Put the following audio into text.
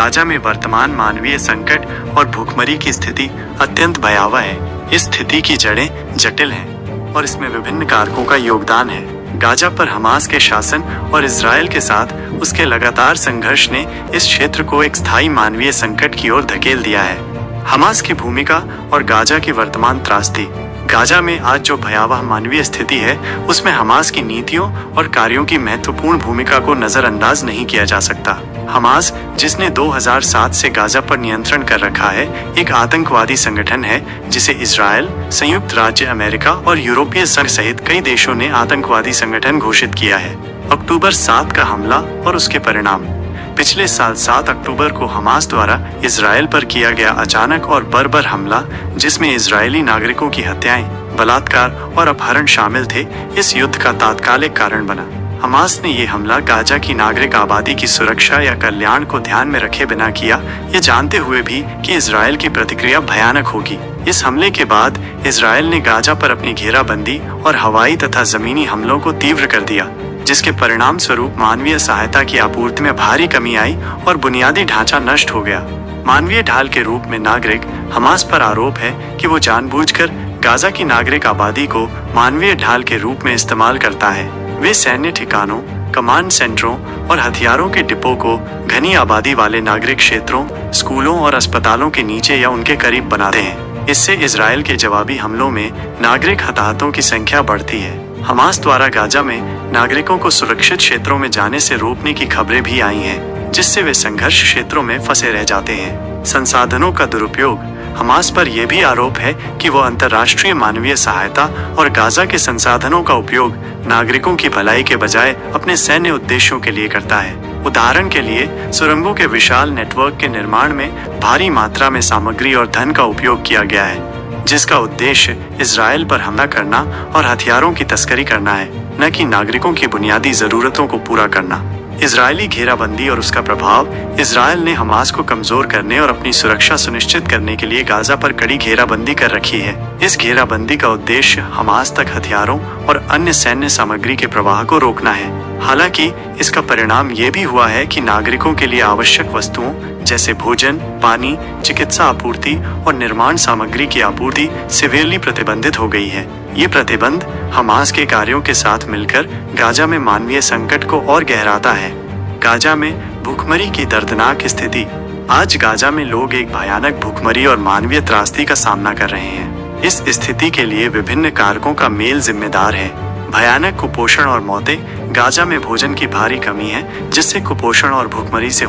Gaza में वर्तमान मानवीय संकट और भूखमरी की स्थिति अत्यंत भयावह है। इस स्थिति की जड़ें जटिल हैं और इसमें विभिन्न कारकों का योगदान है। गाजा पर हमास के शासन और इजरायल के साथ उसके लगातार संघर्ष ने इस क्षेत्र को एक स्थायी मानवीय संकट की ओर धकेल दिया है। हमास की भूमिका और गाजा की वर्तमान त्रासदी। गाजा में आज जो भयावह मानवीय स्थिति है, उसमें हमास की नीतियों और कार्यों की महत्वपूर्ण भूमिका को नजरअंदाज नहीं किया जा सकता। हमास, जिसने 2007 से गाजा पर नियंत्रण कर रखा है, एक आतंकवादी संगठन है जिसे इजरायल, संयुक्त राज्य अमेरिका और यूरोपीय संघ सहित कई देशों ने आतंकवादी संगठन घोषित किया है। अक्टूबर 7 का हमला और उसके परिणाम। पिछले साल 7 अक्टूबर को हमास द्वारा इजरायल पर किया गया अचानक और बर्बर हमला, जिसमें इजरायली नागरिकों की हत्याएं, बलात्कार और अपहरण शामिल थे, इस युद्ध का तात्कालिक कारण बना। हमास ने ये हमला गाजा की नागरिक आबादी की सुरक्षा या कल्याण को ध्यान में रखे बिना किया, ये जानते हुए भी कि इजरायल की प्रतिक्रिया भयानक होगी। इस हमले के बाद इजरायल ने गाजा पर अपनी घेराबंदी और हवाई तथा जमीनी हमलों को तीव्र कर दिया, जिसके परिणाम स्वरूप मानवीय सहायता की आपूर्ति में भारी कमी आई और बुनियादी ढांचा नष्ट हो गया। मानवीय ढाल के रूप में नागरिक। हमास पर आरोप है कि वो जानबूझकर गाजा की नागरिक आबादी को मानवीय ढाल के रूप में इस्तेमाल करता है। वे सैन्य ठिकानों, कमांड सेंटरों और हथियारों के डिपो को घनी आबादी वाले नागरिक क्षेत्रों, स्कूलों और अस्पतालों के नीचे या उनके करीब बनाते हैं। इससे इजरायल के जवाबी हमलों में नागरिक हताहतों की संख्या बढ़ती है। हमास द्वारा गाजा में नागरिकों को सुरक्षित क्षेत्रों में जाने से रोकने की खबरें भी आई हैं, जिससे वे संघर्ष क्षेत्रों में फंसे रह जाते हैं। संसाधनों का दुरुपयोग। हमास पर यह भी आरोप है कि वो अंतर्राष्ट्रीय मानवीय सहायता और गाजा के संसाधनों का उपयोग नागरिकों की भलाई के बजाय अपने सैन्य उद्देश्यों के लिए करता है। उदाहरण के लिए, सुरंगों के विशाल नेटवर्क के निर्माण में भारी मात्रा में सामग्री और धन का उपयोग किया गया है, जिसका उद्देश्य इजरायल पर हमला करना और हथियारों की तस्करी करना है, न कि नागरिकों की बुनियादी जरूरतों को पूरा करना। इजरायली घेराबंदी और उसका प्रभाव। इजरायल ने हमास को कमजोर करने और अपनी सुरक्षा सुनिश्चित करने के लिए गाजा पर कड़ी घेराबंदी कर रखी है। इस घेराबंदी का उद्देश्य हमास तक हथियारों और अन्य सैन्य सामग्री के प्रवाह को रोकना है। हालांकि इसका परिणाम ये भी हुआ है कि नागरिकों के लिए आवश्यक वस्तुओं जैसे भोजन, पानी, चिकित्सा आपूर्ति और निर्माण सामग्री की आपूर्ति सीवियरली प्रतिबंधित हो गई है। ये प्रतिबंध हमास के कार्यों के साथ मिलकर गाजा में मानवीय संकट को और गहराता है। गाजा में भूखमरी की दर्दनाक स्थिति। आज गाजा में लोग एक भयानक भूखमरी और मानवीय त्रासदी का सामना कर रहे हैं। इस स्थिति के लिए विभिन्न कारकों का मेल जिम्मेदार है। भयानक कुपोषण और मौतें। गाजा में भोजन की भारी कमी है, जिससे कुपोषण और भूखमरी से